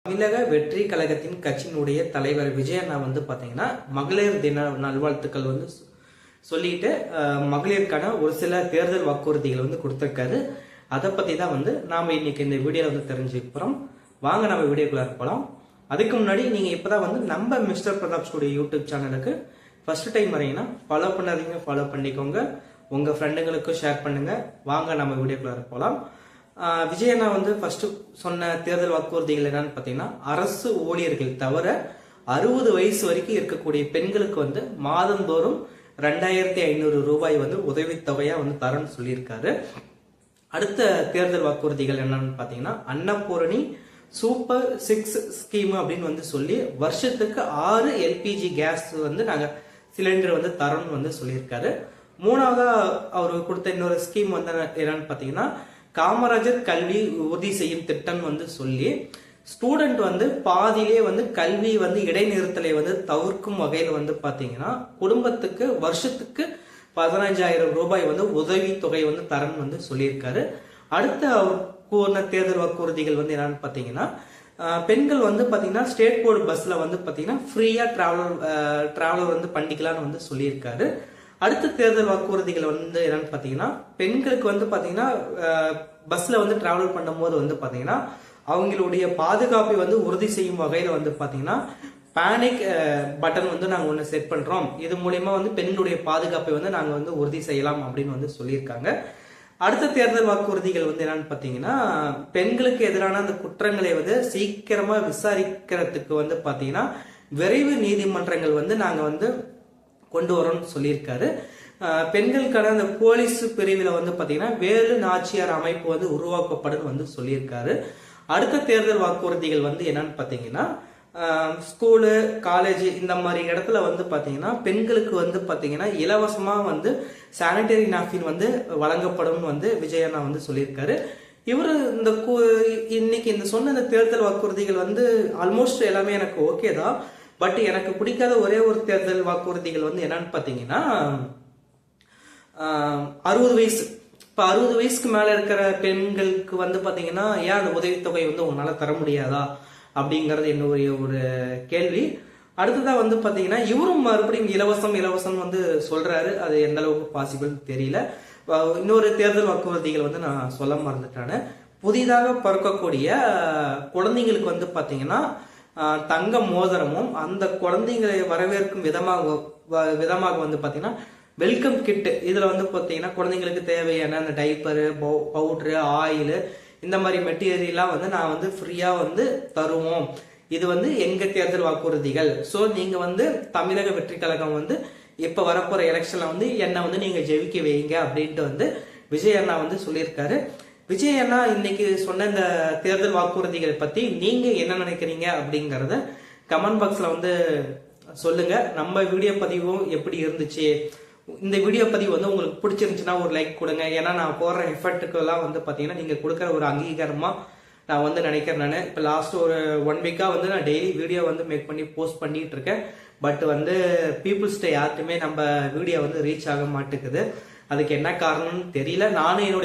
தமிழக வெற்றி கழகத்தின் கட்சியினுடைய தலைவர் விஜய் அண்ணா வந்து பாத்தீங்கன்னா மகளிர் தின நல்வாழ்த்துக்கள் வந்து சொல்லிட்டு மகளிருக்கான ஒரு சில தேர்தல் வாக்குறுதிகள் வந்து கொடுத்திருக்காரு. அதை பத்தி தான் வந்து நாம இன்னைக்கு இந்த வீடியோல வந்து தெரிஞ்சுக்க போறோம். வாங்க நம்ம வீடியோக்குள்ள போலாம். அதுக்கு முன்னாடி நீங்க இப்பதான் வந்து நம்ம மிஸ்டர் பிரதாப் ஸ்டுடியோ யூடியூப் சேனலுக்கு ஃபர்ஸ்ட் டைம் வரீங்கன்னா ஃபாலோ பண்ணாதீங்க, ஃபாலோ பண்ணிக்கோங்க, உங்க ஃப்ரெண்டுங்களுக்கும் ஷேர் பண்ணுங்க. வாங்க நம்ம வீடியோக்குள்ள போலாம். விஜய் அண்ணா வந்து ஃபர்ஸ்ட் சொன்ன தேர்தல் வாக்குறுதிகள் என்னன்னு பாத்தீங்கன்னா, அரசு ஊழியர்கள் தவிர 60 வயசு வரைக்கும் இருக்கக்கூடிய பெண்களுக்கு வந்து மாதந்தோறும் 2500 ரூபாய் வந்து உதவித்தொகையா வந்து தரேன்னு சொல்லியிருக்காரு. அடுத்த தேர்தல் வாக்குறுதிகள் என்னன்னு பாத்தீங்கன்னா, அன்னபூரணி சூப்பர் 6 ஸ்கீம் அப்படின்னு வந்து சொல்லி வருஷத்துக்கு 6 எல்பிஜி கேஸ் வந்து நாங்க சிலிண்டர் வந்து தரோம்னு வந்து சொல்லியிருக்காரு. மூணாவதா அவரு கொடுத்த இன்னொரு ஸ்கீம் வந்து என்னன்னு பாத்தீங்கன்னா, காமராஜர் கல்வி உறுதி செய்யும் திட்டம் வந்து சொல்லி ஸ்டூடெண்ட் வந்து பாதியிலே வந்து கல்வி வந்து இடைநிறுத்தலை வந்து தவிர்க்கும் வகையில் வந்து பாத்தீங்கன்னா குடும்பத்துக்கு வருஷத்துக்கு 15,000 ரூபாய் வந்து உதவி தொகை வந்து தரன்னு வந்து சொல்லியிருக்காரு. அடுத்த அவர் கூறின தேர்தல் வாக்குறுதிகள் வந்து என்னன்னு பாத்தீங்கன்னா, பெண்கள் வந்து பாத்தீங்கன்னா ஸ்டேட் போர்டு பஸ்ல வந்து பாத்தீங்கன்னா ஃப்ரீயா டிராவலர் வந்து பண்ணிக்கலாம்னு வந்து சொல்லியிருக்காரு. அடுத்த தேர்தல் வாக்குறுதிகள் வந்து என்னன்னு பாத்தீங்கன்னா, பெண்களுக்கு வந்து பாத்தீங்கன்னா பஸ்ல வந்து டிராவல் பண்ணும்போது வந்து பாத்தீங்கன்னா அவங்களுடைய பாதுகாப்பை வந்து உறுதி செய்யும் வகையில வந்து பாத்தீங்கன்னா பேனிக் பட்டன் வந்து நாங்க ஒண்ணு செட் பண்றோம். இது மூலியமா வந்து பெண்களுடைய பாதுகாப்பை வந்து நாங்க வந்து உறுதி செய்யலாம் அப்படின்னு வந்து சொல்லியிருக்காங்க. அடுத்த தேர்தல் வாக்குறுதிகள் வந்து என்னன்னு பாத்தீங்கன்னா, பெண்களுக்கு எதிரான அந்த குற்றங்களை வந்து சீக்கிரமா விசாரிக்கிறதுக்கு வந்து பாத்தீங்கன்னா விரைவு நீதிமன்றங்கள் வந்து நாங்க வந்து கொண்டு வரோம்னு சொல்லியிருக்காரு. பெண்களுக்கான அந்த போலீஸ் பிரிவில் வந்து பாத்தீங்கன்னா வேலு நாச்சியார் அமைப்பு வந்து உருவாக்கப்படும் வந்து சொல்லியிருக்காரு. அடுத்த தேர்தல் வாக்குறுதிகள் வந்து என்னன்னு பாத்தீங்கன்னா, ஸ்கூலு காலேஜ் இந்த மாதிரி இடத்துல வந்து பாத்தீங்கன்னா பெண்களுக்கு வந்து பாத்தீங்கன்னா இலவசமா வந்து சானிடரி நாப்கின் வந்து வழங்கப்படும் வந்து விஜய் அண்ணா வந்து சொல்லியிருக்காரு. இவரு இந்த இன்னைக்கு இந்த சொன்ன இந்த தேர்தல் வாக்குறுதிகள் வந்து ஆல்மோஸ்ட் எல்லாமே எனக்கு ஓகே தான். பட் எனக்கு பிடிக்காத ஒரே ஒரு தேர்தல் வாக்குறுதிகள் வந்து என்னன்னு பாத்தீங்கன்னா, 60 வயசு இப்ப 60 வயசுக்கு மேல இருக்கிற பெண்களுக்கு வந்து பாத்தீங்கன்னா ஏன் அந்த உதவித்தொகை வந்து உங்களால தர முடியாதா அப்படிங்கறது என்னுடைய ஒரு கேள்வி. அடுத்ததா வந்து பாத்தீங்கன்னா இவரும் மறுபடியும் இலவசம் வந்து சொல்றாரு. அது எந்த அளவுக்கு பாசிபிள் தெரியல. இன்னொரு தேர்தல் வாக்குறுதிகள் வந்து நான் சொல்ல மறந்துட்டானு, புதிதாக பிறக்கக்கூடிய குழந்தைங்களுக்கு வந்து பாத்தீங்கன்னா தங்க மோதிரமும் அந்த குழந்தைங்களை வரவேற்கும் விதமாக வந்து பாத்தீங்கன்னா வெல்கம் கிட், இதுல வந்து பாத்தீங்கன்னா குழந்தைங்களுக்கு தேவையான அந்த டைப்பரு, பவுடரு, ஆயில் இந்த மாதிரி மெட்டீரியல்லாம் வந்து நான் வந்து ஃப்ரீயா வந்து தருவோம். இது வந்து எங்க தேர்தல் வாக்குறுதிகள். சோ நீங்க வந்து தமிழக வெற்றி கழகம் வந்து இப்ப வரப்போற எலெக்ஷன்ல வந்து என்ன வந்து நீங்க ஜெயிக்க வைங்க அப்படின்ட்டு வந்து விஜய் அண்ணா வந்து சொல்லியிருக்காரு. விஜய் அண்ணா இன்னைக்கு சொன்ன இந்த தேர்தல் வாக்குறுதிகளை பத்தி நீங்க என்ன நினைக்கிறீங்க அப்படிங்கறத கமெண்ட் பாக்ஸ்ல வந்து சொல்லுங்க. நம்ம வீடியோ பதிவும் எப்படி இருந்துச்சு, இந்த வீடியோ பதிவு வந்து உங்களுக்கு பிடிச்சிருந்துச்சுன்னா ஒரு லைக் கொடுங்க. ஏன்னா நான் போடுற எஃபர்ட்டுக்கு எல்லாம் வந்து பாத்தீங்கன்னா நீங்க கொடுக்குற ஒரு அங்கீகாரமா நான் வந்து நினைக்கிறேன். நான் இப்ப லாஸ்ட் ஒரு 1 வீக்கா வந்து நான் டெய்லி வீடியோ வந்து மேக் பண்ணி போஸ்ட் பண்ணிட்டு இருக்கேன். பட் வந்து பீப்புள்ஸ்ட யார்ட்டுமே நம்ம வீடியோ வந்து ரீச் ஆக மாட்டேங்குது. அதுக்கு என்ன காரணம்னு தெரியல. நானும் என்னுடைய